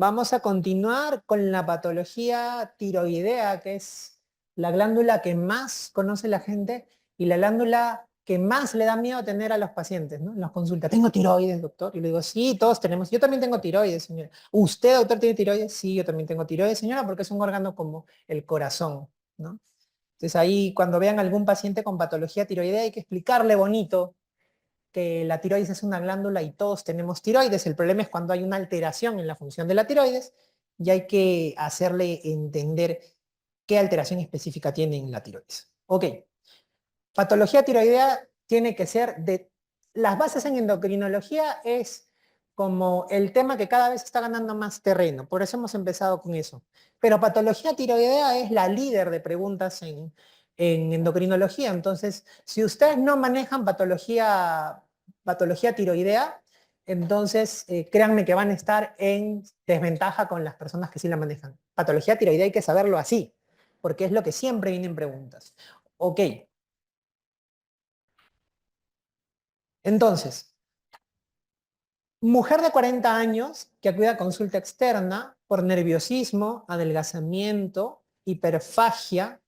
Vamos a continuar con la patología tiroidea, que es la glándula que más conoce la gente y la glándula que más le da miedo tener a los pacientes, ¿no? En las consultas. ¿Tengo tiroides, doctor? Y le digo, sí, todos tenemos. Yo también tengo tiroides, señora. ¿Usted, doctor, tiene tiroides? Sí, yo también tengo tiroides, señora, porque es un órgano como el corazón, ¿no? Entonces ahí, cuando vean algún paciente con patología tiroidea, hay que explicarle bonito que la tiroides es una glándula y todos tenemos tiroides. El problema es cuando hay una alteración en la función de la tiroides y hay que hacerle entender qué alteración específica tiene en la tiroides. Ok, patología tiroidea tiene que ser de... Las bases en endocrinología es como el tema que cada vez está ganando más terreno, por eso hemos empezado con eso. Pero patología tiroidea es la líder de preguntas en endocrinología, entonces si ustedes no manejan patología tiroidea, entonces créanme que van a estar en desventaja con las personas que sí la manejan. Patología tiroidea hay que saberlo así, porque es lo que siempre vienen preguntas. Ok, entonces, mujer de 40 años que acude a consulta externa por nerviosismo, adelgazamiento, hiperfagia,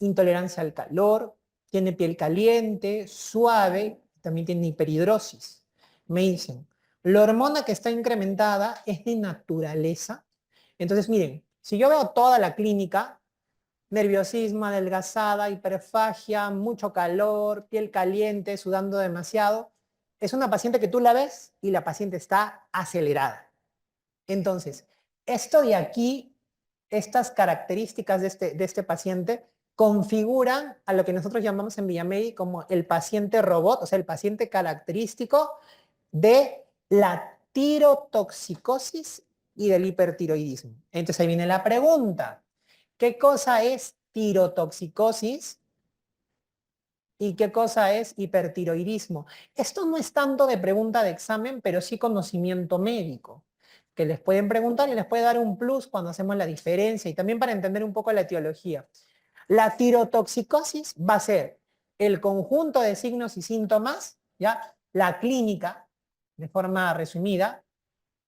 intolerancia al calor, tiene piel caliente, suave, también tiene hiperhidrosis. Me dicen, la hormona que está incrementada es de naturaleza. Entonces, miren, si yo veo toda la clínica, nerviosismo, adelgazada, hiperfagia, mucho calor, piel caliente, sudando demasiado, es una paciente que tú la ves y la paciente está acelerada. Entonces, esto de aquí, estas características de este paciente, configuran a lo que nosotros llamamos en Villamedi como el paciente robot, o sea, el paciente característico de la tirotoxicosis y del hipertiroidismo. Entonces ahí viene la pregunta. ¿Qué cosa es tirotoxicosis y qué cosa es hipertiroidismo? Esto no es tanto de pregunta de examen, pero sí conocimiento médico, que les pueden preguntar y les puede dar un plus cuando hacemos la diferencia y también para entender un poco la etiología. La tirotoxicosis va a ser el conjunto de signos y síntomas, ¿ya? La clínica, de forma resumida,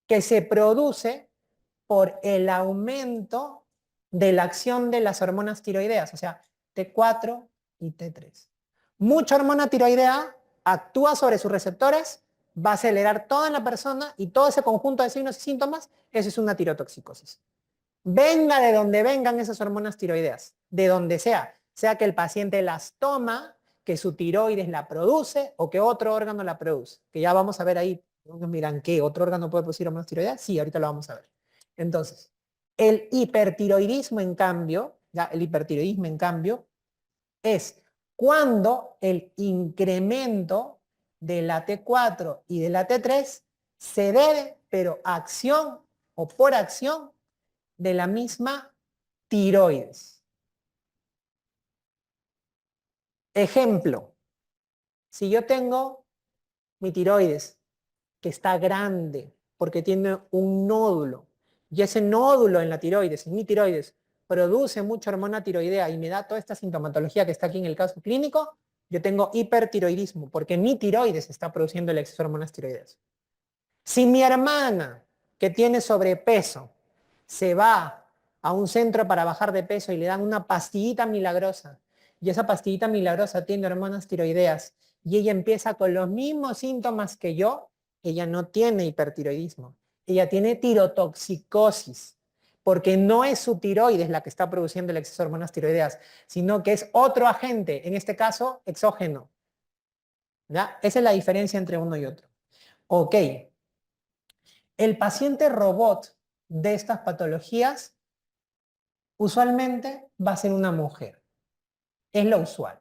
que se produce por el aumento de la acción de las hormonas tiroideas, o sea, T4 y T3. Mucha hormona tiroidea actúa sobre sus receptores, va a acelerar toda la persona y todo ese conjunto de signos y síntomas, eso es una tirotoxicosis. Venga de donde vengan esas hormonas tiroideas, de donde sea que el paciente las toma, que su tiroides la produce o que otro órgano la produce, que ya vamos a ver ahí, nos miran, ¿qué? ¿Otro órgano puede producir hormonas tiroideas? Sí, ahorita lo vamos a ver. Entonces, el hipertiroidismo, en cambio, ya el hipertiroidismo, en cambio, es cuando el incremento de la T4 y de la T3 se debe, pero a acción o por acción de la misma tiroides. Ejemplo, si yo tengo mi tiroides que está grande porque tiene un nódulo y ese nódulo en la tiroides, en mi tiroides, produce mucha hormona tiroidea y me da toda esta sintomatología que está aquí en el caso clínico, yo tengo hipertiroidismo porque mi tiroides está produciendo el exceso de hormonas tiroideas. Si mi hermana que tiene sobrepeso se va a un centro para bajar de peso y le dan una pastillita milagrosa y esa pastillita milagrosa tiene hormonas tiroideas y ella empieza con los mismos síntomas que yo, ella no tiene hipertiroidismo, ella tiene tirotoxicosis, porque no es su tiroides la que está produciendo el exceso de hormonas tiroideas, sino que es otro agente, en este caso exógeno. ¿Ya? Esa es la diferencia entre uno y otro. Ok, el paciente robot de estas patologías usualmente va a ser una mujer. Es lo usual.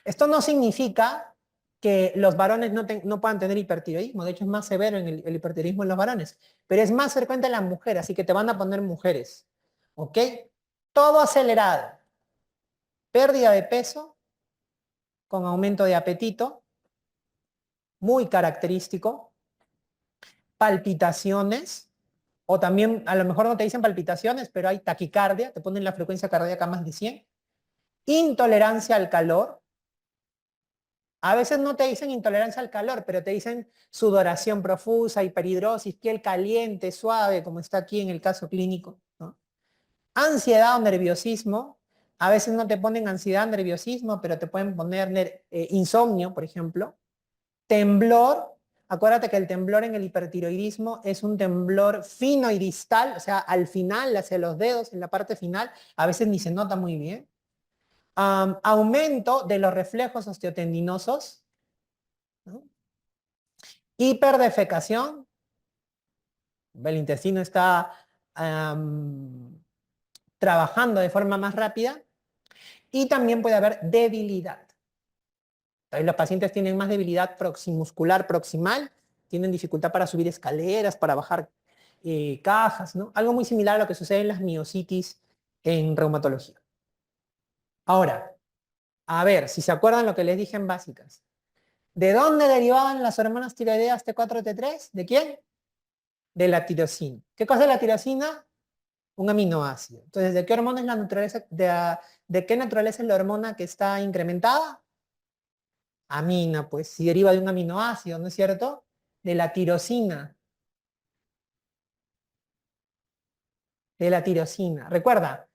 Esto no significa que los varones no puedan tener hipertiroidismo. De hecho, es más severo en el hipertiroidismo en los varones. Pero es más frecuente en las mujeres, así que te van a poner mujeres. ¿Ok? Todo acelerado. Pérdida de peso con aumento de apetito, muy característico. Palpitaciones, o también a lo mejor no te dicen palpitaciones, pero hay taquicardia, te ponen la frecuencia cardíaca más de 100. Intolerancia al calor, A veces no te dicen intolerancia al calor, pero te dicen sudoración profusa, hiperhidrosis, piel caliente, suave, como está aquí en el caso clínico, ¿no? Ansiedad o nerviosismo. A veces no te ponen ansiedad, nerviosismo, pero te pueden poner insomnio, por ejemplo. Temblor. Acuérdate que el temblor en el hipertiroidismo es un temblor fino y distal, o sea, al final, hacia los dedos, en la parte final, a veces ni se nota muy bien. Aumento de los reflejos osteotendinosos, ¿no? Hiperdefecación, el intestino está trabajando de forma más rápida, y también puede haber debilidad. Entonces, los pacientes tienen más debilidad muscular proximal, tienen dificultad para subir escaleras, para bajar cajas, ¿no? Algo muy similar a lo que sucede en las miositis en reumatología. Ahora, a ver, si se acuerdan lo que les dije en básicas. ¿De dónde derivaban las hormonas tiroideas T4 y T3? ¿De quién? De la tirosina. ¿Qué cosa es la tirosina? Un aminoácido. Entonces, ¿de qué hormona es la naturaleza? ¿De qué naturaleza es la hormona que está incrementada? Amina, pues, si deriva de un aminoácido, ¿no es cierto? De la tirosina. De la tirosina. Recuerda,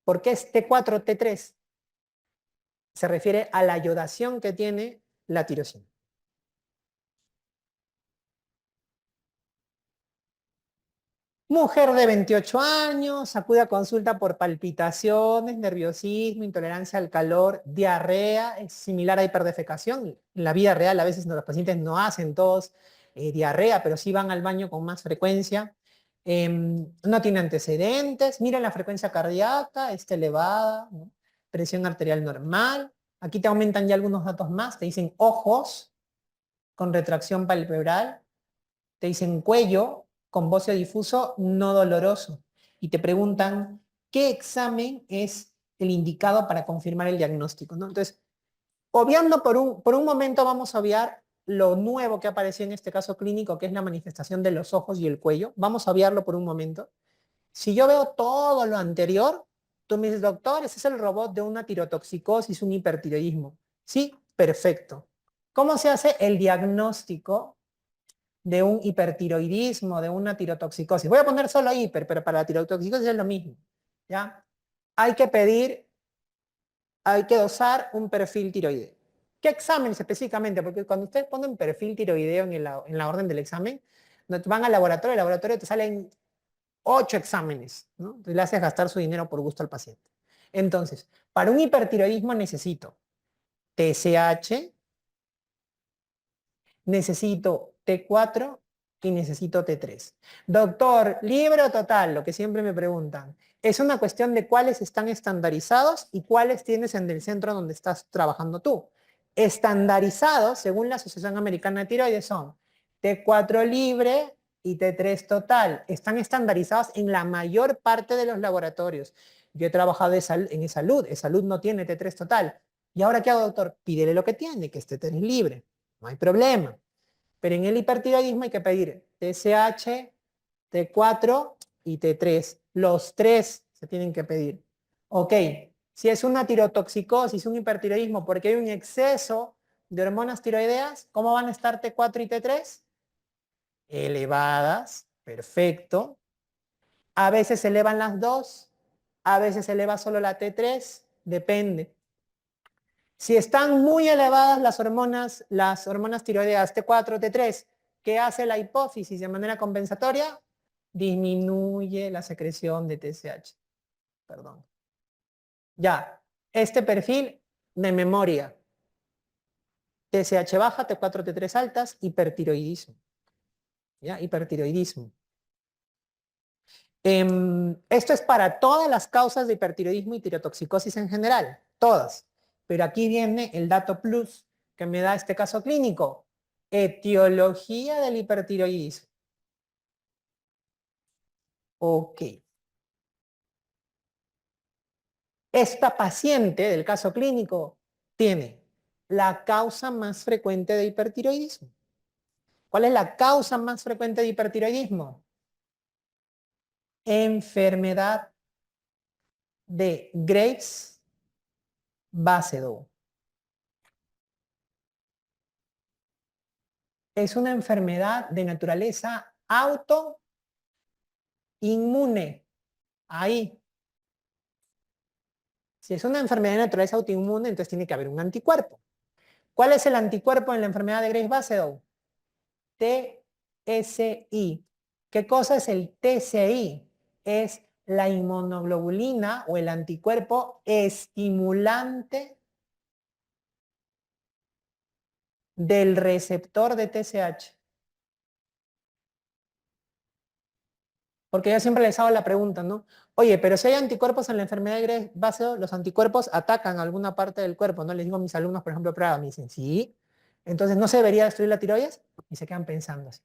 ¿por qué es T4, T3? Se refiere a la iodación que tiene la tirosina. Mujer de 28 años, acude a consulta por palpitaciones, nerviosismo, intolerancia al calor, diarrea, es similar a hiperdefecación. En la vida real a veces los pacientes no hacen todos diarrea, pero sí van al baño con más frecuencia. No tiene antecedentes, mira la frecuencia cardíaca, está elevada, ¿no? Presión arterial normal. Aquí te aumentan ya algunos datos más, te dicen ojos con retracción palpebral, te dicen cuello con bocio difuso no doloroso y te preguntan qué examen es el indicado para confirmar el diagnóstico, ¿no? Entonces, obviando por un momento vamos a obviar lo nuevo que apareció en este caso clínico, que es la manifestación de los ojos y el cuello. Vamos a obviarlo por un momento. Si yo veo todo lo anterior, tú me dices, doctor, ese es el robot de una tirotoxicosis, un hipertiroidismo. Sí, perfecto. ¿Cómo se hace el diagnóstico de un hipertiroidismo, de una tirotoxicosis? Voy a poner solo hiper, pero para la tirotoxicosis es lo mismo, ¿ya? Hay que pedir, hay que dosar un perfil tiroideo. ¿Qué exámenes específicamente? Porque cuando ustedes ponen perfil tiroideo en la orden del examen, van al laboratorio, el laboratorio te salen 8 exámenes, ¿no? Entonces le haces gastar su dinero por gusto al paciente. Entonces, para un hipertiroidismo necesito TSH, necesito T4 y necesito T3. Doctor, ¿libre o total? Lo que siempre me preguntan. Es una cuestión de cuáles están estandarizados y cuáles tienes en el centro donde estás trabajando tú. Estandarizados, según la Asociación Americana de Tiroides, son T4 libre y T3 total. Están estandarizados en la mayor parte de los laboratorios. Yo he trabajado en E-Salud. E-Salud no tiene T3 total. ¿Y ahora qué hago, doctor? Pídele lo que tiene, que es T3 libre. No hay problema. Pero en el hipertiroidismo hay que pedir TSH, T4 y T3. Los tres se tienen que pedir. Ok, si es una tirotoxicosis, un hipertiroidismo, porque hay un exceso de hormonas tiroideas, ¿cómo van a estar T4 y T3? Elevadas, perfecto. A veces se elevan las dos, a veces se eleva solo la T3, depende. Si están muy elevadas las hormonas tiroideas T4, T3, ¿qué hace la hipófisis de manera compensatoria? Disminuye la secreción de TSH. Perdón. Ya, este perfil de memoria. TSH baja, T4, T3 altas, hipertiroidismo. ¿Ya? Hipertiroidismo. Esto es para todas las causas de hipertiroidismo y tirotoxicosis en general, todas. Pero aquí viene el dato plus que me da este caso clínico. Etiología del hipertiroidismo. Ok. Esta paciente del caso clínico tiene la causa más frecuente de hipertiroidismo. ¿Cuál es la causa más frecuente de hipertiroidismo? Enfermedad de Graves-Basedow. Es una enfermedad de naturaleza autoinmune. Ahí. Si es una enfermedad de naturaleza autoinmune, entonces tiene que haber un anticuerpo. ¿Cuál es el anticuerpo en la enfermedad de Graves-Basedow? TSI. ¿Qué cosa es el TSI? Es la inmunoglobulina o el anticuerpo estimulante del receptor de TSH. Porque yo siempre les hago la pregunta, ¿no? Oye, pero si hay anticuerpos en la enfermedad de Graves-Basedow, los anticuerpos atacan alguna parte del cuerpo, ¿no? Les digo a mis alumnos, por ejemplo, prueba, me dicen, sí. Entonces, ¿no se debería destruir la tiroides? Y se quedan pensando así.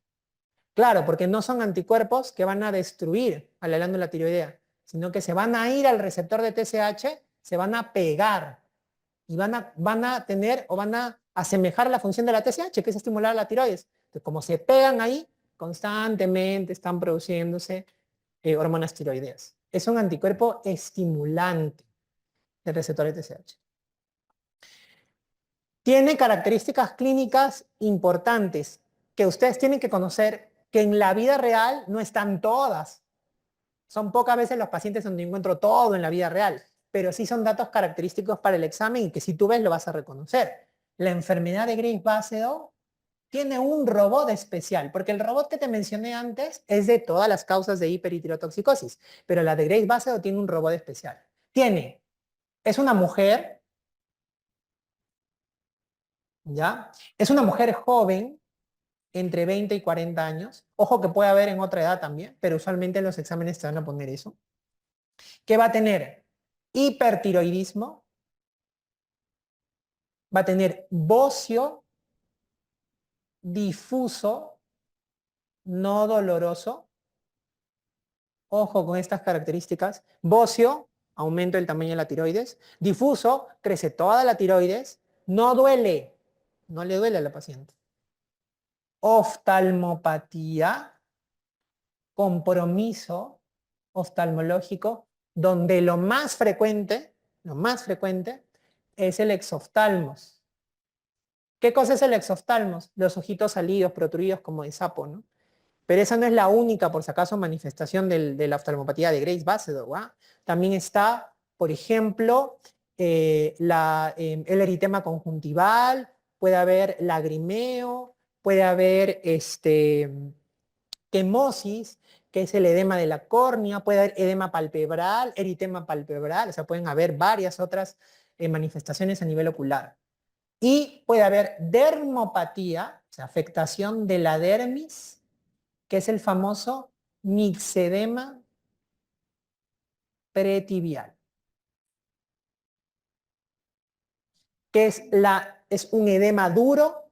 Claro, porque no son anticuerpos que van a destruir a la glándula tiroidea, sino que se van a ir al receptor de TSH, se van a pegar y van a tener o van a asemejar la función de la TSH, que es estimular la tiroides. Entonces, como se pegan ahí, constantemente están produciéndose hormonas tiroideas. Es un anticuerpo estimulante del receptor de TSH. Tiene características clínicas importantes que ustedes tienen que conocer, que en la vida real no están todas. Son pocas veces los pacientes donde encuentro todo en la vida real, pero sí son datos característicos para el examen y que si tú ves lo vas a reconocer. La enfermedad de Graves-Basedow tiene un robot especial, porque el robot que te mencioné antes es de todas las causas de hiper y tirotoxicosis, pero la de Graves-Basedow tiene un robot especial. Es una mujer, ¿ya? Es una mujer joven, entre 20 y 40 años. Ojo que puede haber en otra edad también, pero usualmente en los exámenes te van a poner eso. Que va a tener hipertiroidismo, va a tener bocio difuso, no doloroso. Ojo con estas características. Bocio, aumento del tamaño de la tiroides. Difuso, crece toda la tiroides. No duele, no le duele a la paciente. Oftalmopatía, compromiso oftalmológico, donde lo más frecuente es el exoftalmos. ¿Qué cosa es el exoftalmos? Los ojitos salidos, protruidos como de sapo, ¿no? Pero esa no es la única, por si acaso, manifestación de la oftalmopatía de Graves-Basedow. ¿Ah? También está, por ejemplo, el eritema conjuntival, puede haber lagrimeo, puede haber quemosis, que es el edema de la córnea, puede haber edema palpebral, eritema palpebral, o sea, pueden haber varias otras manifestaciones a nivel ocular. Y puede haber dermopatía, o sea, afectación de la dermis, que es el famoso mixedema pretibial, que es un edema duro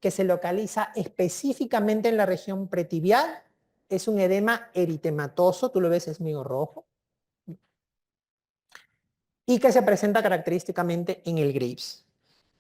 que se localiza específicamente en la región pretibial, es un edema eritematoso, tú lo ves, es medio rojo, y que se presenta característicamente en el Graves.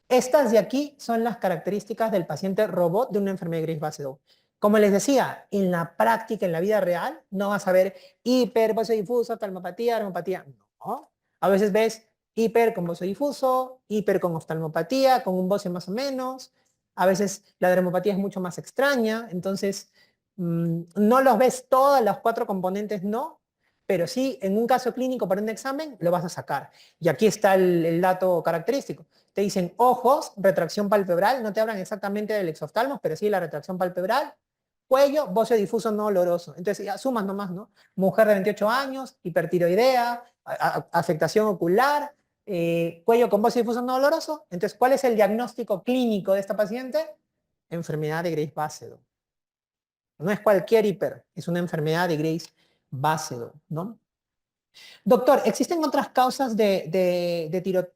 Estas de aquí son las características del paciente robot de una enfermedad de Graves-Basedow. Como les decía, en la práctica, en la vida real, no vas a ver hiper, bocio difuso, oftalmopatía, dermopatía. No. A veces ves hiper con bocio difuso, hiper con oftalmopatía, con un bocio más o menos. A veces la dermopatía es mucho más extraña. Entonces, no los ves todas, las cuatro componentes no, pero sí, en un caso clínico para un examen, lo vas a sacar. Y aquí está el dato característico. Te dicen ojos, retracción palpebral, no te hablan exactamente del exoftalmos, pero sí la retracción palpebral, cuello, bocio difuso no doloroso. Entonces ya sumas nomás, ¿no? Mujer de 28 años, hipertiroidea, afectación ocular, cuello con bocio difuso no doloroso. Entonces, ¿cuál es el diagnóstico clínico de esta paciente? Enfermedad de Graves-Basedow. No es cualquier hiper, es una enfermedad de Graves-Basedow, ¿no? Doctor, ¿existen otras causas de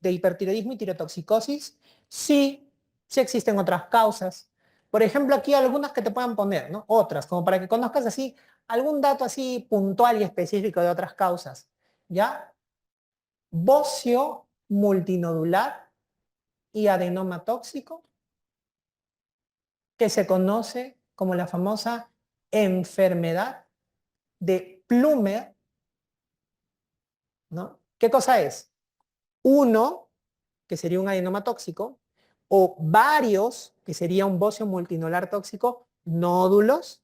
hipertiroidismo y tirotoxicosis? Sí, sí existen otras causas. Por ejemplo, aquí algunas que te puedan poner, ¿no? Otras, como para que conozcas así algún dato así puntual y específico de otras causas. ¿Ya? Bocio multinodular y adenoma tóxico, que se conoce como la famosa enfermedad de Plummer, ¿no? ¿Qué cosa es? Uno, que sería un adenoma tóxico, o varios, que sería un bocio multinolar tóxico, nódulos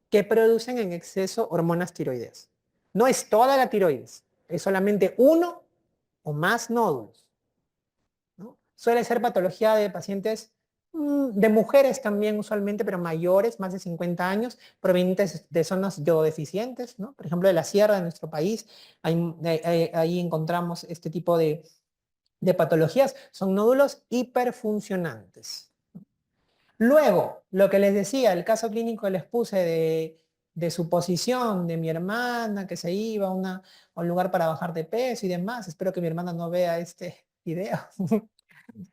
que producen en exceso hormonas tiroideas. No es toda la tiroides, es solamente uno o más nódulos, ¿no? Suele ser patología de pacientes, de mujeres también usualmente, pero mayores, más de 50 años, provenientes de zonas yododeficientes, ¿no? Por ejemplo, de la sierra de nuestro país, ahí encontramos este tipo de patologías, son nódulos hiperfuncionantes. Luego, lo que les decía, el caso clínico que les puse de suposición de mi hermana que se iba a un lugar para bajar de peso y demás. Espero que mi hermana no vea este video.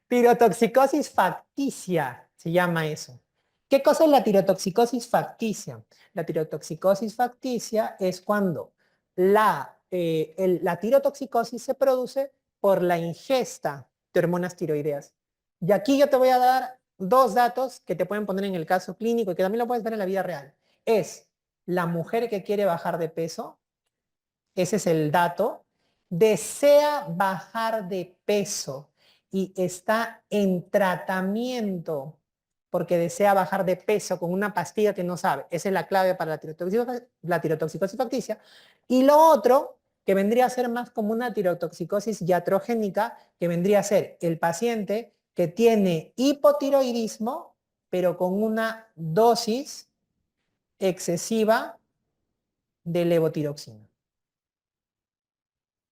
Tirotoxicosis facticia se llama eso. ¿Qué cosa es la tirotoxicosis facticia? La tirotoxicosis facticia es cuando la tirotoxicosis se produce por la ingesta de hormonas tiroideas. Y aquí yo te voy a dar dos datos que te pueden poner en el caso clínico y que también lo puedes ver en la vida real. Es la mujer que quiere bajar de peso, ese es el dato, desea bajar de peso y está en tratamiento porque desea bajar de peso con una pastilla que no sabe. Esa es la clave para la tirotoxicosis facticia. Y lo otro, que vendría a ser más como una tirotoxicosis iatrogénica, que vendría a ser el paciente que tiene hipotiroidismo, pero con una dosis excesiva de levotiroxina.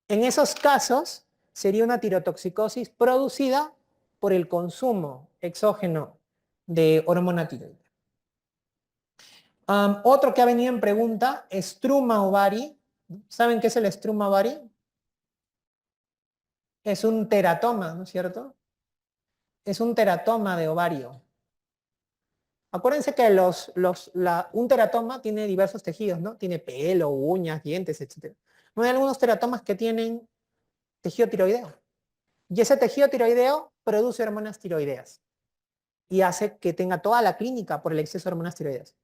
En esos casos, sería una tirotoxicosis producida por el consumo exógeno de hormona tiroidea. Otro que ha venido en pregunta, estruma ovari. ¿Saben qué es el estruma ovari? Es un teratoma, ¿no es cierto? Es un teratoma de ovario. Acuérdense que un teratoma tiene diversos tejidos, ¿no? Tiene pelo, uñas, dientes, etc. Hay algunos teratomas que tienen tejido tiroideo. Y ese tejido tiroideo produce hormonas tiroideas y hace que tenga toda la clínica por el exceso de hormonas tiroideas.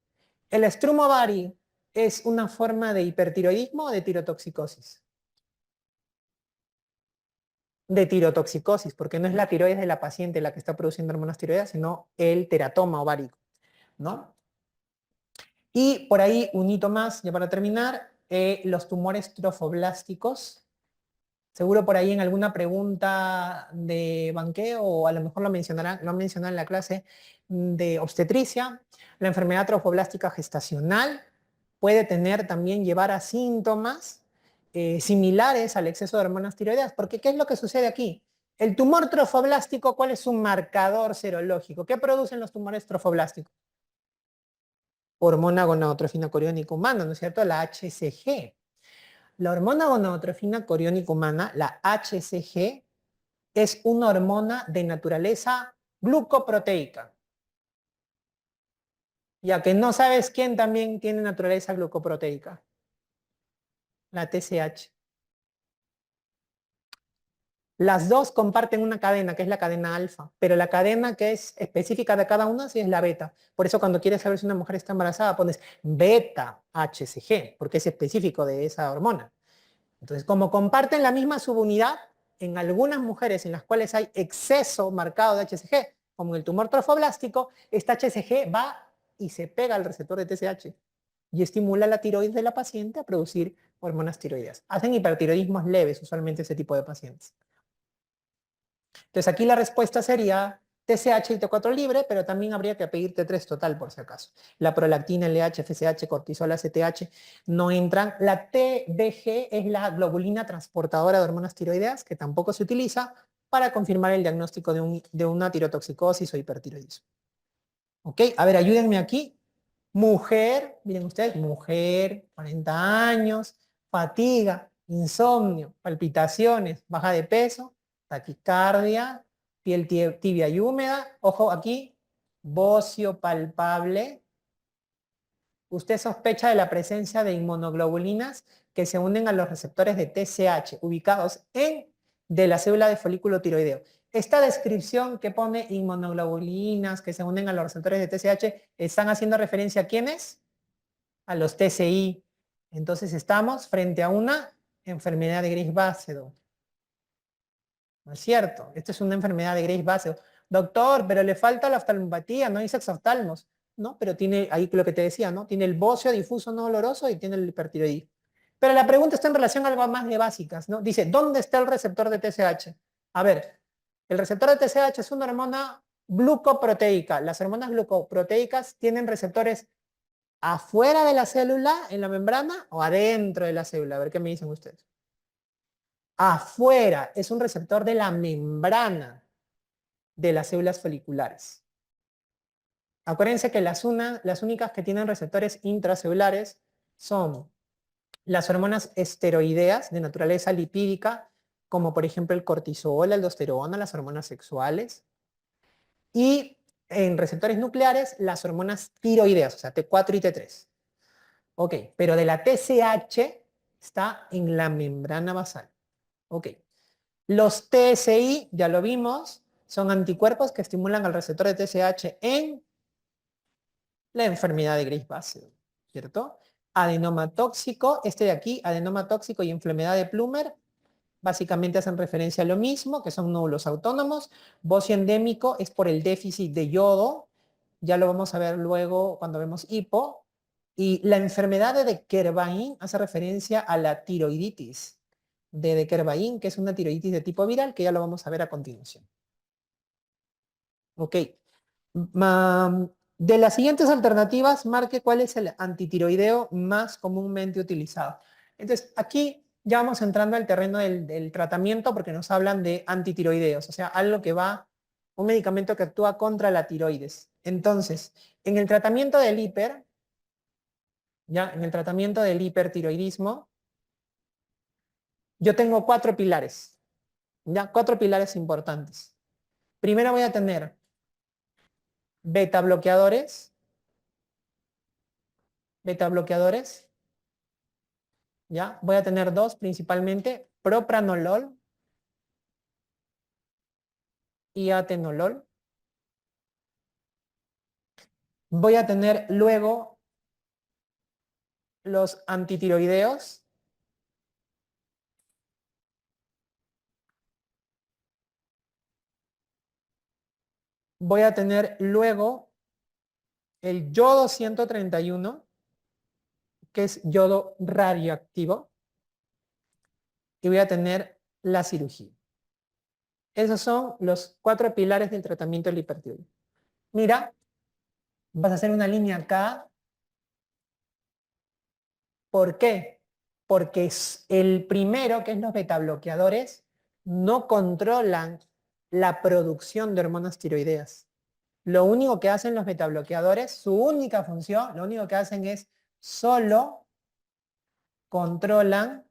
El estruma ovari es una forma de hipertiroidismo o de tirotoxicosis. De tirotoxicosis, porque no es la tiroides de la paciente la que está produciendo hormonas tiroideas, sino el teratoma ovárico, ¿no? Y por ahí un hito más, ya para terminar, los tumores trofoblásticos. Seguro por ahí en alguna pregunta de banqueo o a lo mejor lo han mencionado en la clase de obstetricia. La enfermedad trofoblástica gestacional puede llevar a síntomas similares al exceso de hormonas tiroideas. Porque ¿qué es lo que sucede aquí? El tumor trofoblástico, ¿cuál es su marcador serológico? ¿Qué producen los tumores trofoblásticos? Hormona gonadotrofina coriónica humana, ¿no es cierto? La HCG. La hormona gonadotrofina coriónica humana, la HCG, es una hormona de naturaleza glucoproteica. Ya que no sabes quién también tiene naturaleza glucoproteica. La TSH. Las dos comparten una cadena, que es la cadena alfa, pero la cadena que es específica de cada una sí es la beta. Por eso cuando quieres saber si una mujer está embarazada pones beta HCG, porque es específico de esa hormona. Entonces, como comparten la misma subunidad, en algunas mujeres en las cuales hay exceso marcado de HCG, como en el tumor trofoblástico, esta HCG va y se pega al receptor de TSH y estimula la tiroides de la paciente a producir hormonas tiroideas. Hacen hipertiroidismos leves usualmente ese tipo de pacientes. Entonces aquí la respuesta sería TSH y T4 libre, pero también habría que pedir T3 total por si acaso. La prolactina, LH, FSH, cortisol, ACTH no entran. La TDG es la globulina transportadora de hormonas tiroideas, que tampoco se utiliza para confirmar el diagnóstico de una tirotoxicosis o hipertiroidismo. ¿Ok? A ver, ayúdenme aquí. Mujer, miren ustedes, mujer, 40 años, fatiga, insomnio, palpitaciones, baja de peso, taquicardia, piel tibia y húmeda. Ojo aquí, bocio palpable. Usted sospecha de la presencia de inmunoglobulinas que se unen a los receptores de TSH ubicados de la célula de folículo tiroideo. Esta descripción que pone inmunoglobulinas que se unen a los receptores de TSH, ¿están haciendo referencia a quiénes? A los TCI. Entonces estamos frente a una enfermedad de Graves-Basedow. ¿No es cierto? Esta es una enfermedad de Graves-Basedow. Doctor, pero le falta la oftalmopatía, no dice exoftalmos, ¿no? Pero tiene ahí lo que te decía, ¿no? Tiene el bóceo difuso no doloroso y tiene el hipertiroidismo. Pero la pregunta está en relación a algo más de básicas, ¿no? Dice, ¿dónde está el receptor de TSH? A ver, el receptor de TSH es una hormona glucoproteica. Las hormonas glucoproteicas tienen receptores afuera de la célula, en la membrana, o adentro de la célula. A ver qué me dicen ustedes. Afuera, es un receptor de la membrana de las células foliculares. Acuérdense que las únicas que tienen receptores intracelulares son las hormonas esteroideas de naturaleza lipídica, como por ejemplo el cortisol, la aldosterona, las hormonas sexuales, y en receptores nucleares las hormonas tiroideas, o sea, T4 y T3. Ok, pero de la TSH está en la membrana basal. Ok. Los TSI, ya lo vimos, son anticuerpos que estimulan al receptor de TSH en la enfermedad de Graves-Bessel, ¿cierto? Adenoma tóxico, este de aquí, adenoma tóxico y enfermedad de Plummer, básicamente hacen referencia a lo mismo, que son nódulos autónomos. Bocio endémico es por el déficit de yodo, ya lo vamos a ver luego cuando vemos hipo. Y la enfermedad de Dequervain hace referencia a la tiroiditis de Dequervain, que es una tiroiditis de tipo viral, que ya lo vamos a ver a continuación. Ok. De las siguientes alternativas, marque cuál es el antitiroideo más comúnmente utilizado. Entonces, aquí ya vamos entrando al terreno del tratamiento porque nos hablan de antitiroideos, o sea, algo que va, un medicamento que actúa contra la tiroides. Entonces, en el tratamiento del en el tratamiento del hipertiroidismo, yo tengo cuatro pilares, cuatro pilares importantes. Primero voy a tener beta bloqueadores, beta bloqueadores. ¿Ya? Voy a tener dos principalmente, propranolol y atenolol. Voy a tener luego los antitiroideos. Voy a tener luego el yodo 131, que es yodo radioactivo. Y voy a tener la cirugía. Esos son los cuatro pilares del tratamiento del hipertiroidismo. Mira, vas a hacer una línea acá. ¿Por qué? Porque es el primero, que es los betabloqueadores, no controlan la producción de hormonas tiroideas. Lo único que hacen los betabloqueadores, su única función, lo único que hacen es solo controlan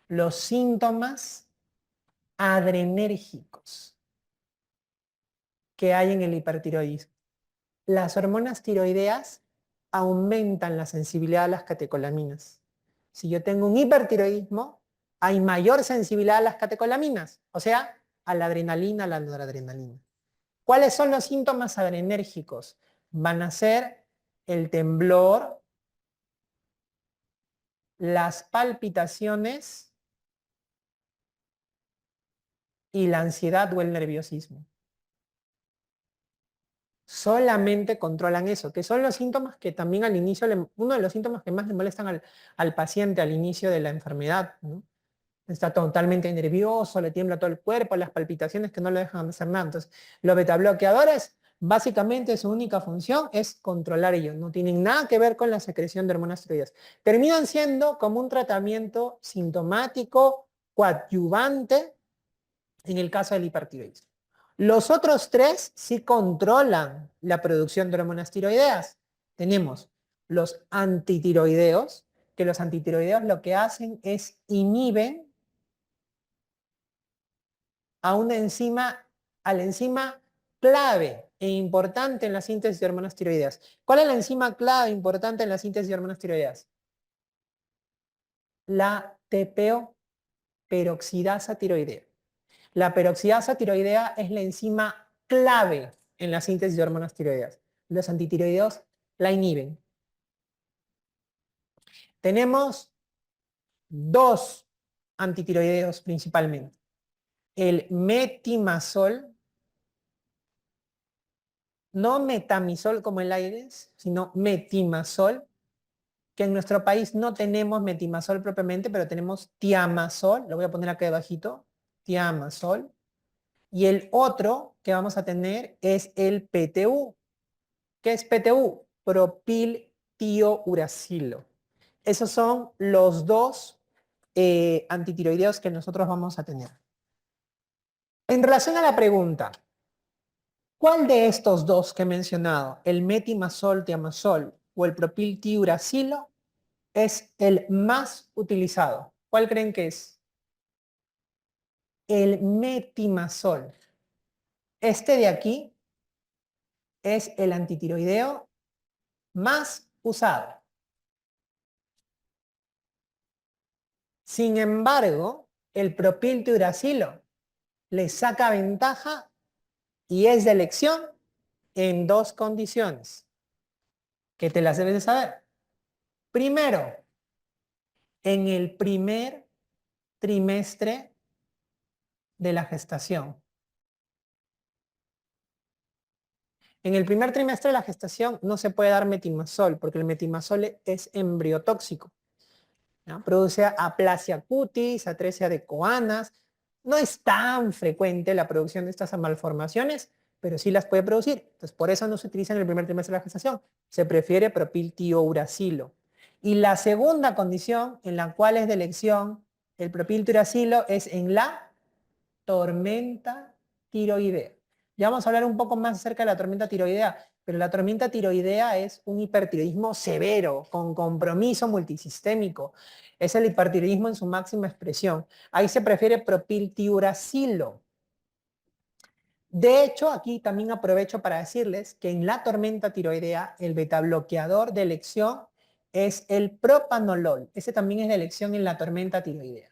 los síntomas adrenérgicos que hay en el hipertiroidismo. Las hormonas tiroideas aumentan la sensibilidad a las catecolaminas. Si yo tengo un hipertiroidismo, hay mayor sensibilidad a las catecolaminas, o sea, a la adrenalina, a la noradrenalina. ¿Cuáles son los síntomas adrenérgicos? Van a ser el temblor, las palpitaciones y la ansiedad o el nerviosismo. Solamente controlan eso, que son los síntomas que también al inicio, uno de los síntomas que más le molestan al paciente al inicio de la enfermedad, ¿no? Está totalmente nervioso, le tiembla todo el cuerpo, las palpitaciones que no le dejan hacer nada. Entonces, los betabloqueadores, básicamente su única función es controlar ello, no tienen nada que ver con la secreción de hormonas tiroideas. Terminan siendo como un tratamiento sintomático, coadyuvante, en el caso del hipertiroidismo. Los otros tres sí controlan la producción de hormonas tiroideas. Tenemos los antitiroideos, que los antitiroideos lo que hacen es inhiben a una enzima, a la enzima clave e importante en la síntesis de hormonas tiroideas. ¿Cuál es la enzima clave e importante en la síntesis de hormonas tiroideas? La TPO, peroxidasa tiroidea. La peroxidasa tiroidea es la enzima clave en la síntesis de hormonas tiroideas. Los antitiroideos la inhiben. Tenemos dos antitiroideos principalmente. El metimazol no metamizol como el Aedes, sino metimazol, que en nuestro país no tenemos metimazol propiamente, pero tenemos tiamazol, lo voy a poner acá debajito, tiamazol. Y el otro que vamos a tener es el PTU. ¿Qué es PTU? Propiltiouracilo. Esos son los dos antitiroideos que nosotros vamos a tener. En relación a la pregunta, ¿cuál de estos dos que he mencionado, el metimazol, tiamazol o el propiltiuracilo, es el más utilizado? ¿Cuál creen que es? El metimazol. Este de aquí es el antitiroideo más usado. Sin embargo, el propiltiuracilo le saca ventaja y es de elección en dos condiciones que te las debes de saber. Primero, en el primer trimestre de la gestación. En el primer trimestre de la gestación no se puede dar metimazol porque el metimazol es embriotóxico, ¿no? Produce aplasia cutis, atresia de coanas. No es tan frecuente la producción de estas malformaciones, pero sí las puede producir. Entonces, por eso no se utiliza en el primer trimestre de la gestación. Se prefiere propiltiouracilo. Y la segunda condición en la cual es de elección el propiltiouracilo es en la tormenta tiroidea. Ya vamos a hablar un poco más acerca de la tormenta tiroidea, pero la tormenta tiroidea es un hipertiroidismo severo, con compromiso multisistémico. Es el hipertiroidismo en su máxima expresión. Ahí se prefiere propiltiuracilo. De hecho, aquí también aprovecho para decirles que en la tormenta tiroidea el betabloqueador de elección es el propanolol. Ese también es de elección en la tormenta tiroidea.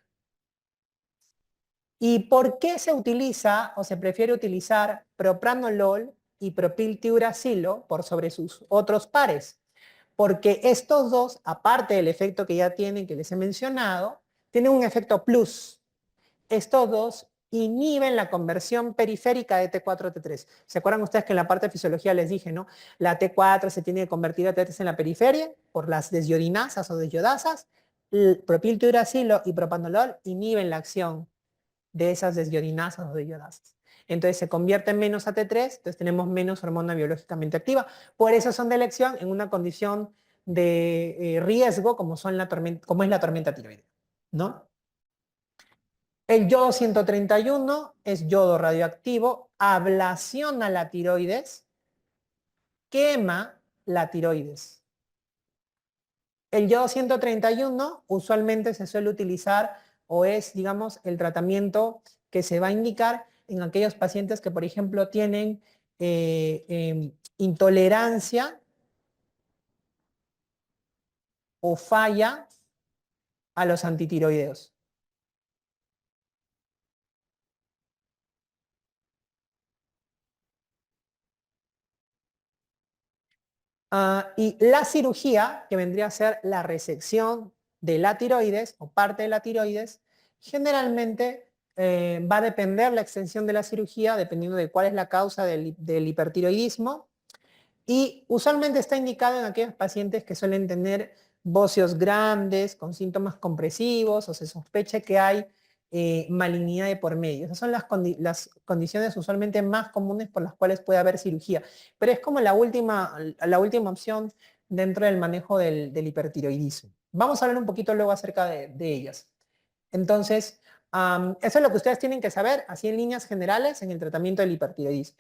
¿Y por qué se utiliza o se prefiere utilizar propranolol y propiltiuracilo por sobre sus otros pares? Porque estos dos, aparte del efecto que ya tienen, que les he mencionado, tienen un efecto plus. Estos dos inhiben la conversión periférica de T4 a T3. ¿Se acuerdan ustedes que en la parte de fisiología les dije, ¿no? La T4 se tiene que convertir a T3 en la periferia por las desiodinasas o desyodasas. El propiltiuracilo y propanolol inhiben la acción de esas desiodinasas o deyodasas. Entonces se convierte en menos AT3, entonces tenemos menos hormona biológicamente activa. Por eso son de elección en una condición de riesgo como, como es la tormenta tiroidea, ¿no? El yodo 131 es yodo radioactivo, ablaciona la tiroides, quema la tiroides. El yodo 131 usualmente se suele utilizar o es, digamos, el tratamiento que se va a indicar en aquellos pacientes que, por ejemplo, tienen intolerancia o falla a los antitiroideos. Y la cirugía, que vendría a ser la resección de la tiroides o parte de la tiroides, generalmente va a depender la extensión de la cirugía, dependiendo de cuál es la causa del hipertiroidismo. Y usualmente está indicado en aquellos pacientes que suelen tener bocios grandes, con síntomas compresivos, o se sospecha que hay malignidad de por medio. Esas son las condiciones usualmente más comunes por las cuales puede haber cirugía. Pero es como la última opción dentro del manejo del hipertiroidismo. Vamos a hablar un poquito luego acerca de ellas. Entonces, eso es lo que ustedes tienen que saber, así en líneas generales, en el tratamiento del hipertiroidismo.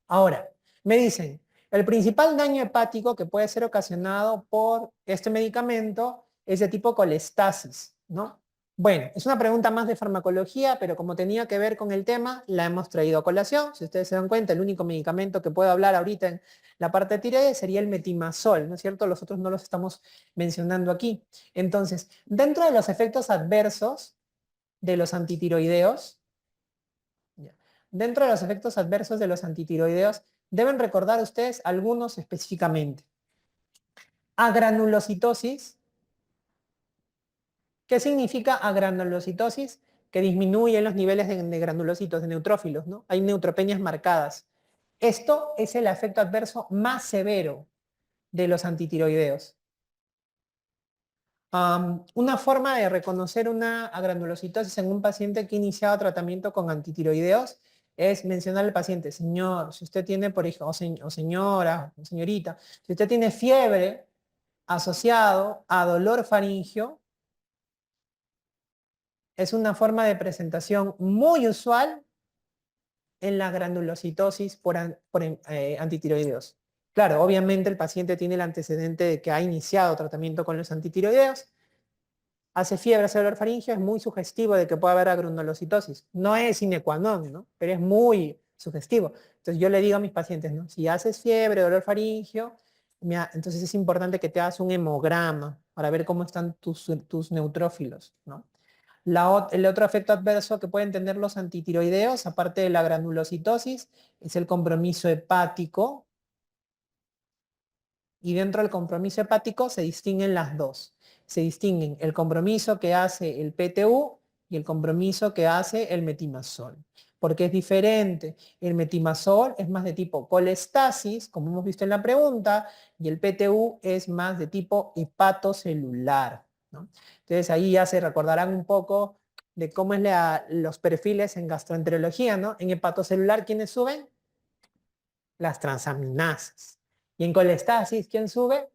Ahora, me dicen, el principal daño hepático que puede ser ocasionado por este medicamento es de tipo colestasis, ¿no? Bueno, es una pregunta más de farmacología, pero como tenía que ver con el tema, la hemos traído a colación. Si ustedes se dan cuenta, el único medicamento que puedo hablar ahorita en la parte de tiroides sería el metimazol, ¿no es cierto? Los otros no los estamos mencionando aquí. Entonces, dentro de los efectos adversos de los antitiroideos, dentro de los efectos adversos de los antitiroideos, deben recordar ustedes algunos específicamente. Agranulocitosis. ¿Qué significa agranulocitosis? Que disminuyen los niveles de granulocitos, de neutrófilos, ¿no? Hay neutropenias marcadas. Esto es el efecto adverso más severo de los antitiroideos. Una forma de reconocer una agranulocitosis en un paciente que ha iniciado tratamiento con antitiroideos es mencionar al paciente, señor, si usted tiene, por ejemplo, o señora, o señorita, si usted tiene fiebre asociado a dolor faríngeo, es una forma de presentación muy usual en la granulocitosis por antitiroideos. Claro, obviamente el paciente tiene el antecedente de que ha iniciado tratamiento con los antitiroideos, hace fiebre, hace dolor faríngeo, es muy sugestivo de que pueda haber agranulocitosis. No es sine qua non, ¿no? Pero es muy sugestivo. Entonces yo le digo a mis pacientes, ¿no? Si haces fiebre, dolor faríngeo, entonces es importante que te hagas un hemograma para ver cómo están tus neutrófilos, ¿no? El otro efecto adverso que pueden tener los antitiroideos, aparte de la granulocitosis, es el compromiso hepático. Y dentro del compromiso hepático se distinguen las dos. Se distinguen el compromiso que hace el PTU y el compromiso que hace el metimazol. Porque es diferente. El metimazol es más de tipo colestasis, como hemos visto en la pregunta, y el PTU es más de tipo hepatocelular, ¿no? Entonces ahí ya se recordarán un poco de cómo es los perfiles en gastroenterología, ¿no? En hepatocelular, ¿quiénes suben? Las transaminasas. Y en colestasis, ¿quién sube?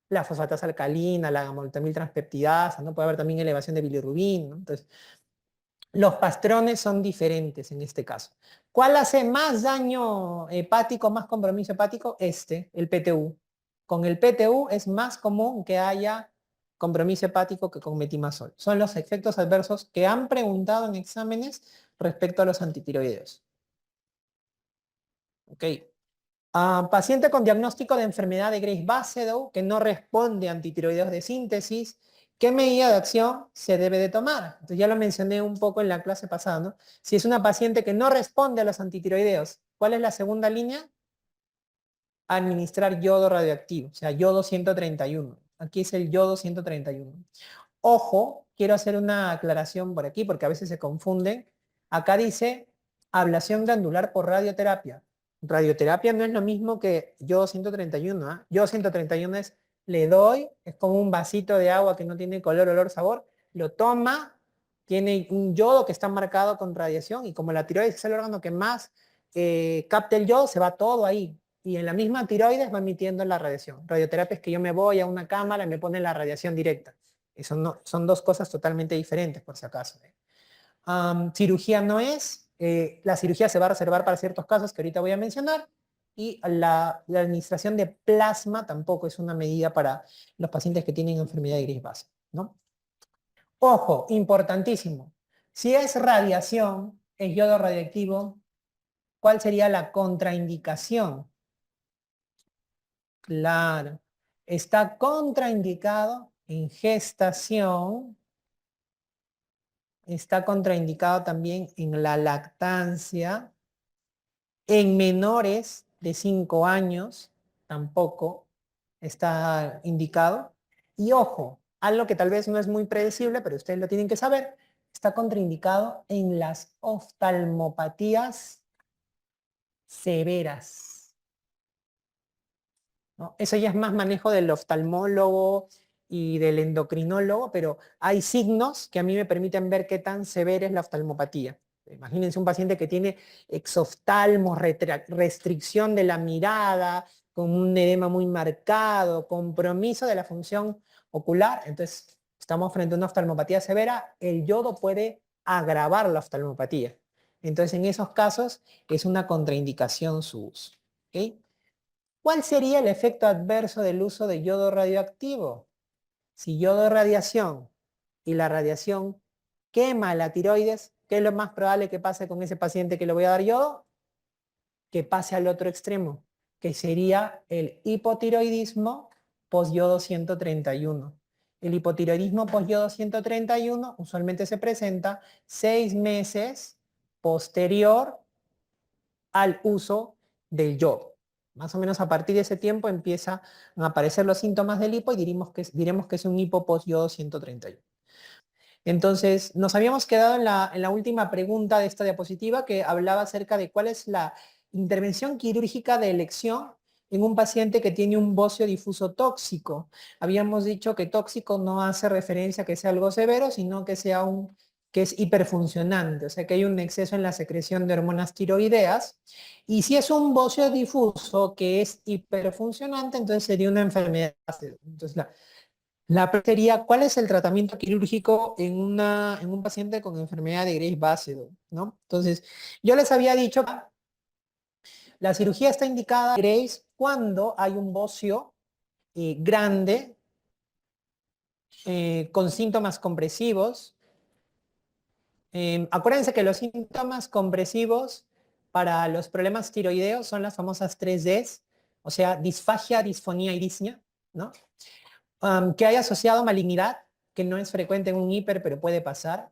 La fosfatasa alcalina, la gamma-glutamil transpeptidasa, ¿no? Puede haber también elevación de bilirrubina, ¿no? Entonces, los patrones son diferentes en este caso. ¿Cuál hace más daño hepático, más compromiso hepático? El PTU. Con el PTU es más común que haya compromiso hepático que con metimazol. Son los efectos adversos que han preguntado en exámenes respecto a los antitiroideos. Ok. Paciente con diagnóstico de enfermedad de Graves-Basedow que no responde a antitiroideos de síntesis, ¿qué medida de acción se debe de tomar? Entonces ya lo mencioné un poco en la clase pasada, ¿no? Si es una paciente que no responde a los antitiroideos, ¿cuál es la segunda línea? Administrar yodo radioactivo, o sea, yodo 131. Aquí es el yodo 131. Ojo, quiero hacer una aclaración por aquí porque a veces se confunden. Acá dice ablación glandular por radioterapia. Radioterapia no es lo mismo que yodo 131. ¿Ah? Yodo 131 es, le doy, es como un vasito de agua que no tiene color, olor, sabor, lo toma, tiene un yodo que está marcado con radiación y como la tiroides es el órgano que más capta el yodo, se va todo ahí. Y en la misma tiroides va emitiendo la radiación. Radioterapia es que yo me voy a una cámara y me ponen la radiación directa. Eso no, son dos cosas totalmente diferentes, por si acaso. Cirugía no es, la cirugía se va a reservar para ciertos casos que ahorita voy a mencionar, y la administración de plasma tampoco es una medida para los pacientes que tienen enfermedad de Graves-Base, ¿no? Ojo, importantísimo, si es radiación, es yodo radioactivo, ¿cuál sería la contraindicación? Claro, está contraindicado en gestación. Está contraindicado también en la lactancia, en menores de 5 años, tampoco está indicado. Y ojo, algo que tal vez no es muy predecible, pero ustedes lo tienen que saber, está contraindicado en las oftalmopatías severas, ¿no? Eso ya es más manejo del oftalmólogo y del endocrinólogo, pero hay signos que a mí me permiten ver qué tan severa es la oftalmopatía. Imagínense un paciente que tiene exoftalmos, restricción de la mirada, con un edema muy marcado, compromiso de la función ocular. Entonces, estamos frente a una oftalmopatía severa, el yodo puede agravar la oftalmopatía. Entonces, en esos casos es una contraindicación su uso. ¿Ok? ¿Cuál sería el efecto adverso del uso de yodo radioactivo? Si yodo es radiación y la radiación quema la tiroides, ¿qué es lo más probable que pase con ese paciente que le voy a dar yodo? Que pase al otro extremo, que sería el hipotiroidismo post-yodo 131. El hipotiroidismo post-yodo 131 usualmente se presenta 6 meses posterior al uso del yodo. Más o menos a partir de ese tiempo empiezan a aparecer los síntomas del hipo y diremos que es un hipo post-yodo 131. Entonces, nos habíamos quedado en la última pregunta de esta diapositiva que hablaba acerca de cuál es la intervención quirúrgica de elección en un paciente que tiene un bocio difuso tóxico. Habíamos dicho que tóxico no hace referencia a que sea algo severo, sino que sea que es hiperfuncionante, o sea que hay un exceso en la secreción de hormonas tiroideas. Y si es un bocio difuso que es hiperfuncionante, entonces sería una enfermedad. Entonces la sería, ¿cuál es el tratamiento quirúrgico en un paciente con enfermedad de Graves-Basedow? ¿No? Entonces, yo les había dicho que la cirugía está indicada en Graves cuando hay un bocio grande con síntomas compresivos. Acuérdense que los síntomas compresivos para los problemas tiroideos son las famosas 3Ds, o sea, disfagia, disfonía y disnea, ¿no? Que haya asociado malignidad, que no es frecuente en un hiper, pero puede pasar.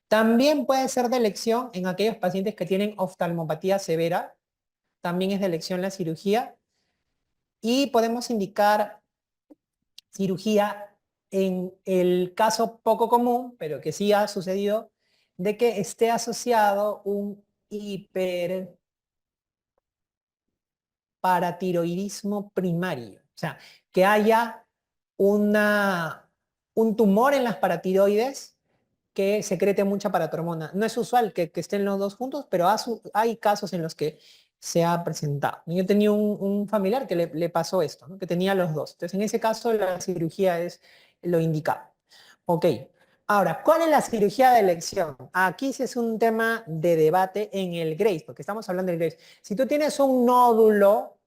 También puede ser de elección en aquellos pacientes que tienen oftalmopatía severa, también es de elección la cirugía. Y podemos indicar cirugía en el caso poco común, pero que sí ha sucedido, de que esté asociado un hiperparatiroidismo primario. O sea, que haya un tumor en las paratiroides que secrete mucha paratormona. No es usual que estén los dos juntos, pero hay casos en los que se ha presentado. Yo tenía un familiar que le pasó esto, ¿no? Que tenía los dos. Entonces, en ese caso, la cirugía es lo indicado. Ok. Ahora, ¿cuál es la cirugía de elección? Aquí sí es un tema de debate en el Graves, porque estamos hablando del Graves. Si tú tienes un nódulo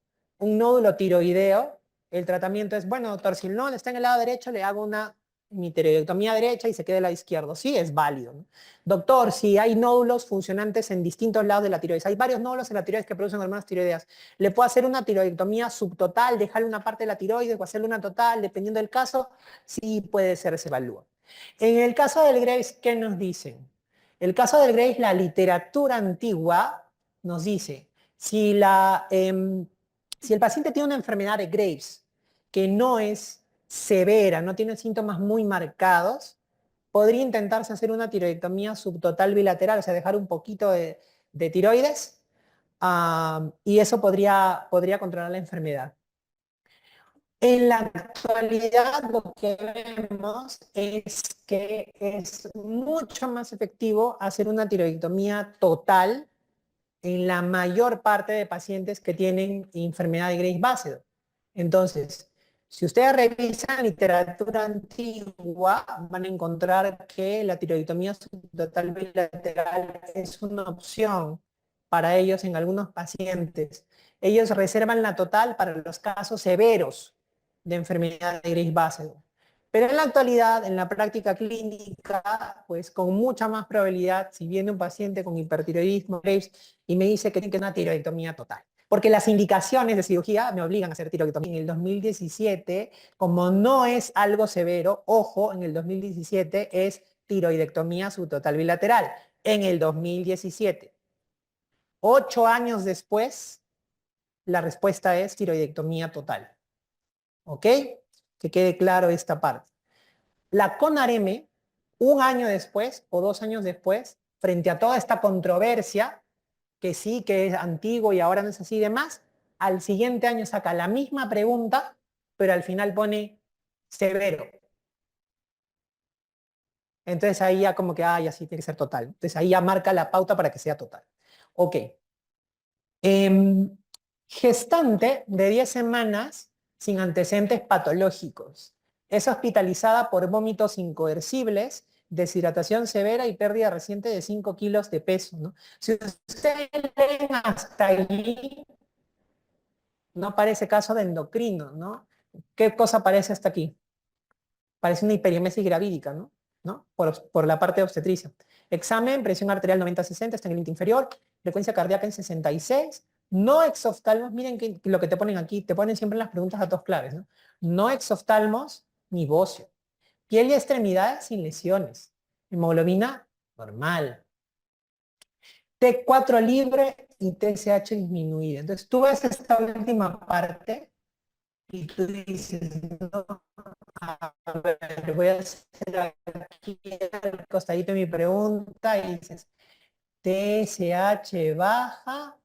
tiroideo, el tratamiento es, bueno, doctor, si el nódulo está en el lado derecho, le hago una tiroidectomía derecha y se quede el lado izquierdo. Sí, es válido, ¿no? Doctor, si hay nódulos funcionantes en distintos lados de la tiroides, hay varios nódulos en la tiroides que producen hormonas tiroideas, ¿le puedo hacer una tiroidectomía subtotal, dejarle una parte de la tiroides o hacerle una total, dependiendo del caso? Sí, puede ser, se evalúa. En el caso del Graves, ¿qué nos dicen? El caso del Graves, la literatura antigua nos dice, si el paciente tiene una enfermedad de Graves que no es severa, no tiene síntomas muy marcados, podría intentarse hacer una tiroidectomía subtotal bilateral, o sea, dejar un poquito de tiroides, y eso podría controlar la enfermedad. En la actualidad lo que vemos es que es mucho más efectivo hacer una tiroidectomía total en la mayor parte de pacientes que tienen enfermedad de Graves-Basedow. Entonces, si ustedes revisan literatura antigua, van a encontrar que la tiroidectomía subtotal bilateral es una opción para ellos en algunos pacientes. Ellos reservan la total para los casos severos de enfermedad de Graves-Basedow. Pero en la actualidad, en la práctica clínica, pues con mucha más probabilidad, si viene un paciente con hipertiroidismo, Graves, y me dice que tiene que una tiroidectomía total. Porque las indicaciones de cirugía me obligan a hacer tiroidectomía. En el 2017, como no es algo severo, ojo, en el 2017 es tiroidectomía subtotal bilateral. En el 2017. 8 años después, la respuesta es tiroidectomía total. ¿Ok? Que quede claro esta parte. La CONAREM, un año después o 2 años después, frente a toda esta controversia, que sí, que es antiguo y ahora no es así y demás, al siguiente año saca la misma pregunta, pero al final pone severo. Entonces ahí ya como que, ya sí, tiene que ser total. Entonces ahí ya marca la pauta para que sea total. Ok. Gestante de 10 semanas sin antecedentes patológicos. Es hospitalizada por vómitos incoercibles, deshidratación severa y pérdida reciente de 5 kilos de peso, ¿no? Si ustedes leen hasta allí, no parece caso de endocrino, ¿no? ¿Qué cosa parece hasta aquí? Parece una hiperemesis gravídica, ¿no? ¿No? Por la parte obstetricia. Examen, presión arterial 90-60, está en el límite inferior, frecuencia cardíaca en 66, no exoftalmos, miren lo que te ponen aquí, te ponen siempre en las preguntas datos claves, ¿no? No exoftalmos ni bocio. Piel y extremidades sin lesiones. Hemoglobina normal. T4 libre y TSH disminuida. Entonces tú ves esta última parte y tú dices, no, a ver, voy a hacer aquí al costadito mi pregunta y dices, TSH baja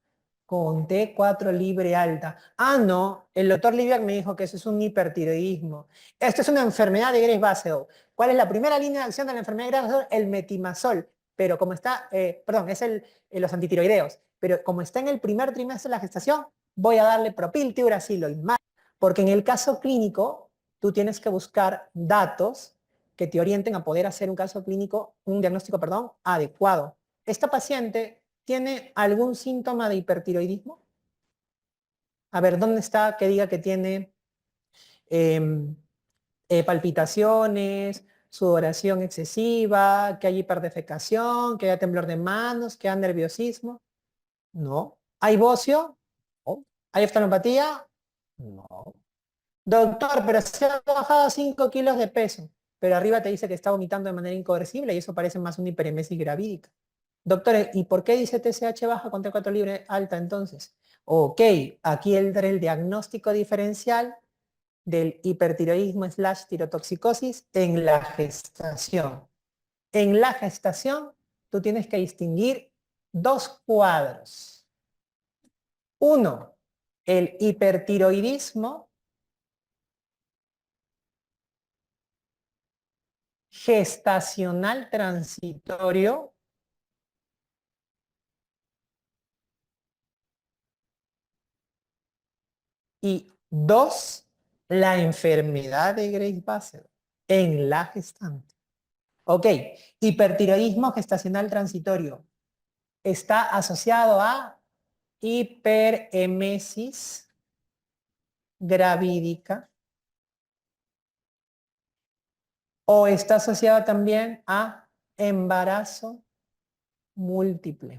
con T4 libre alta. Ah, no, el doctor Liviak me dijo que eso es un hipertiroidismo. Esto es una enfermedad de Graves-Basedow. ¿Cuál es la primera línea de acción de la enfermedad de Graves-Basedow? El metimazol. Pero como está, perdón, es los antitiroideos. Pero como está en el primer trimestre de la gestación, voy a darle propiltiuracilo. Porque en el caso clínico, tú tienes que buscar datos que te orienten a poder hacer un caso clínico, un diagnóstico, perdón, adecuado. Esta paciente tiene algún síntoma de hipertiroidismo. A ver, ¿dónde está que diga que tiene eh, palpitaciones, sudoración excesiva, que hay hiperdefecación, que haya temblor de manos, que haya nerviosismo? No. ¿Hay bocio? No. ¿Hay oftalmopatía? No. Doctor, pero se ha bajado 5 kilos de peso, pero arriba te dice que está vomitando de manera incoercible y eso parece más una hiperemesis gravídica. Doctor, ¿y por qué dice TSH baja con T4 libre alta entonces? Ok, aquí entra el diagnóstico diferencial del hipertiroidismo slash tirotoxicosis en la gestación. En la gestación, tú tienes que distinguir dos cuadros. Uno, el hipertiroidismo gestacional transitorio. Y dos, la enfermedad de Graves-Basedow en la gestante. Ok, hipertiroidismo gestacional transitorio está asociado a hiperemesis gravídica o está asociado también a embarazo múltiple.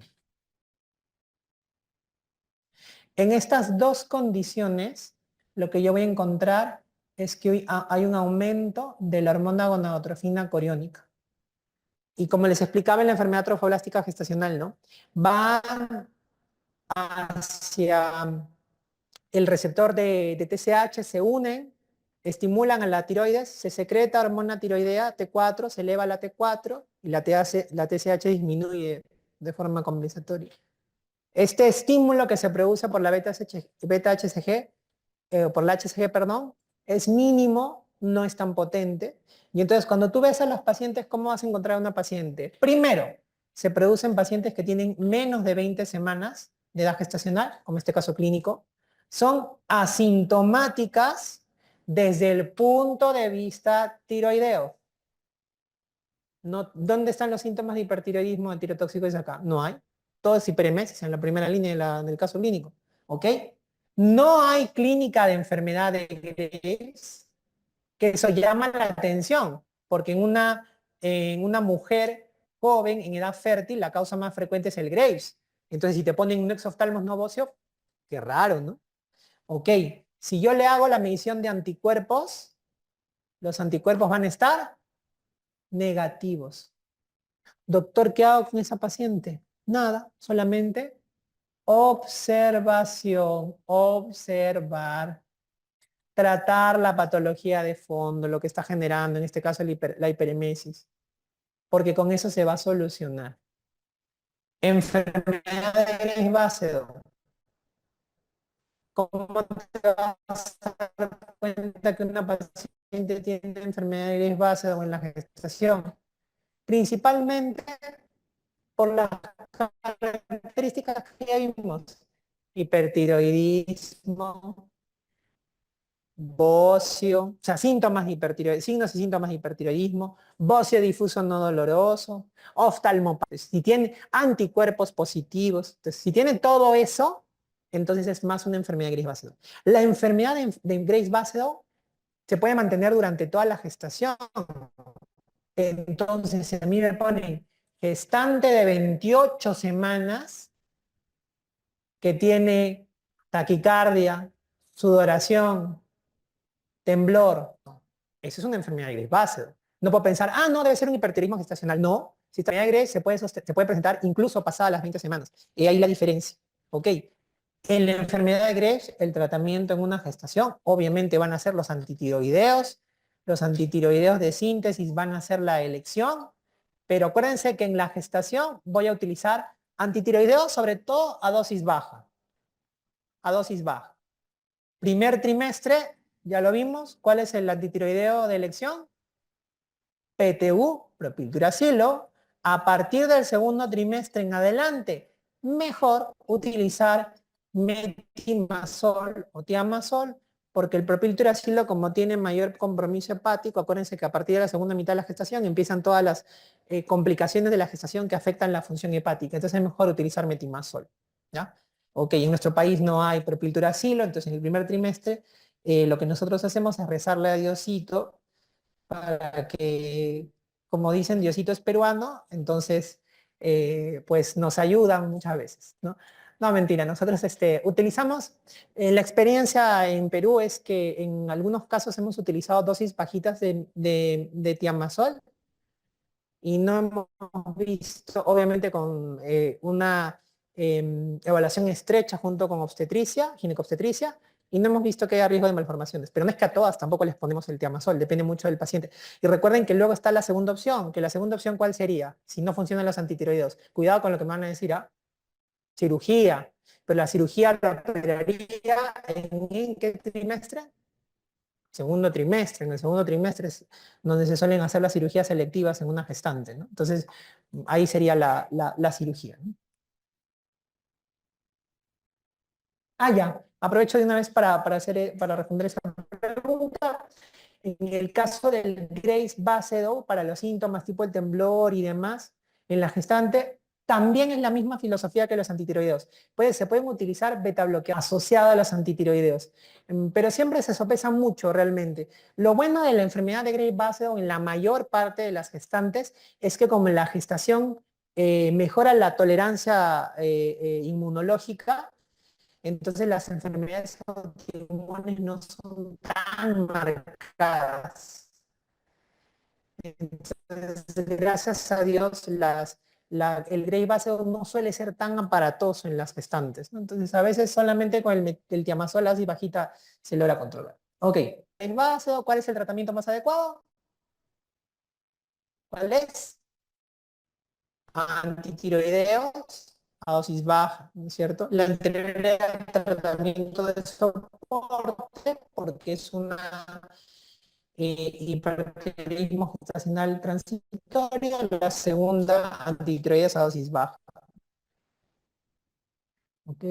En estas dos condiciones, lo que yo voy a encontrar es que hay un aumento de la hormona gonadotrofina coriónica. Y como les explicaba en la enfermedad trofoblástica gestacional, ¿no? Van hacia el receptor de TSH, se unen, estimulan a la tiroides, se secreta hormona tiroidea T4, se eleva la T4 y la TSH disminuye de forma compensatoria. Este estímulo que se produce por la beta-HCG, por la HCG, perdón, es mínimo, no es tan potente. Y entonces cuando tú ves a los pacientes, ¿cómo vas a encontrar a una paciente? Primero, se producen pacientes que tienen menos de 20 semanas de edad gestacional, como este caso clínico, son asintomáticas desde el punto de vista tiroideo. No, ¿dónde están los síntomas de hipertiroidismo, de tirotóxico? Es acá. No hay. Todo es hiperemesis en la primera línea del caso clínico. ¿Ok? No hay clínica de enfermedad de Graves, que eso llama la atención, porque en una mujer joven, en edad fértil, la causa más frecuente es el Graves. Entonces, si te ponen un exoftalmos no bocio, qué raro, ¿no? Ok, si yo le hago la medición de anticuerpos, los anticuerpos van a estar negativos. Doctor, ¿qué hago con esa paciente? Nada, solamente observación, observar, tratar la patología de fondo, lo que está generando, en este caso la hiperemesis, porque con eso se va a solucionar. Enfermedad de Graves-Basedow. ¿Cómo te vas a dar cuenta que una paciente tiene enfermedad de Graves-Basedow en la gestación? Principalmente por las características que ya vimos. Hipertiroidismo, bocio, o sea, síntomas de hipertiroidismo, signos y síntomas de hipertiroidismo, bocio difuso no doloroso, oftalmopatía, si tiene anticuerpos positivos, entonces, si tiene todo eso, entonces es más una enfermedad de Graves-Basedow. La enfermedad de Graves-Basedow se puede mantener durante toda la gestación. Entonces, a mí me ponen gestante de 28 semanas que tiene taquicardia, sudoración, temblor. No, eso es una enfermedad de Graves-Basedow. No puedo pensar, ah, no, debe ser un hipertiroidismo gestacional. No, si esta enfermedad de Graves se puede presentar incluso pasadas las 20 semanas. Y ahí la diferencia. ¿Ok? En la enfermedad de Graves, el tratamiento en una gestación, obviamente van a ser los antitiroideos de síntesis van a ser la elección, pero acuérdense que en la gestación voy a utilizar antitiroideos sobre todo a dosis baja. a dosis baja. Primer trimestre, ya lo vimos, ¿cuál es el antitiroideo de elección? PTU, propilturacilo. A partir del segundo trimestre en adelante, mejor utilizar metimazol o tiamazol, porque el propilturacilo, como tiene mayor compromiso hepático, acuérdense que a partir de la segunda mitad de la gestación empiezan todas las complicaciones de la gestación que afectan la función hepática. Entonces es mejor utilizar metimazol, ¿ya? Ok, en nuestro país no hay propilturacilo, entonces en el primer trimestre lo que nosotros hacemos es rezarle a Diosito para que, como dicen, Diosito es peruano, entonces pues nos ayudan muchas veces, ¿no? No, mentira, nosotros utilizamos, la experiencia en Perú es que en algunos casos hemos utilizado dosis bajitas de tiamazol y no hemos visto, obviamente con una evaluación estrecha junto con obstetricia, ginecobstetricia, y no hemos visto que haya riesgo de malformaciones. Pero no es que a todas tampoco les ponemos el tiamazol, depende mucho del paciente. Y recuerden que luego está la segunda opción, que la segunda opción ¿cuál sería? Si no funcionan los antitiroideos. Cuidado con lo que me van a decir, ¿ah? Cirugía. Pero la cirugía la operaría ¿en qué trimestre? Segundo trimestre. En el segundo trimestre es donde se suelen hacer las cirugías selectivas en una gestante, ¿no? Entonces, ahí sería la cirugía, ¿no? Ah, ya. Aprovecho de una vez para responder esa pregunta. En el caso del Grace Basedow, para los síntomas tipo el temblor y demás, en la gestante, también es la misma filosofía que los antitiroideos. Se pueden utilizar beta bloqueadores asociados a los antitiroideos, pero siempre se sopesan mucho realmente. Lo bueno de la enfermedad de Grace Basedow en la mayor parte de las gestantes es que como la gestación mejora la tolerancia inmunológica, entonces las enfermedades autoinmunes no son tan marcadas. Entonces, gracias a Dios, el Grey base no suele ser tan aparatoso en las gestantes, ¿no? Entonces, a veces solamente con el tiamazol así bajita se logra controlar. Ok, el vaso, ¿cuál es el tratamiento más adecuado? ¿Cuál es? Antitiroideos a dosis baja, ¿no es cierto? La anterior era el tratamiento de soporte porque es una hipertiroidismo gestacional transitorio, la segunda antitiroides a dosis baja. ¿Ok?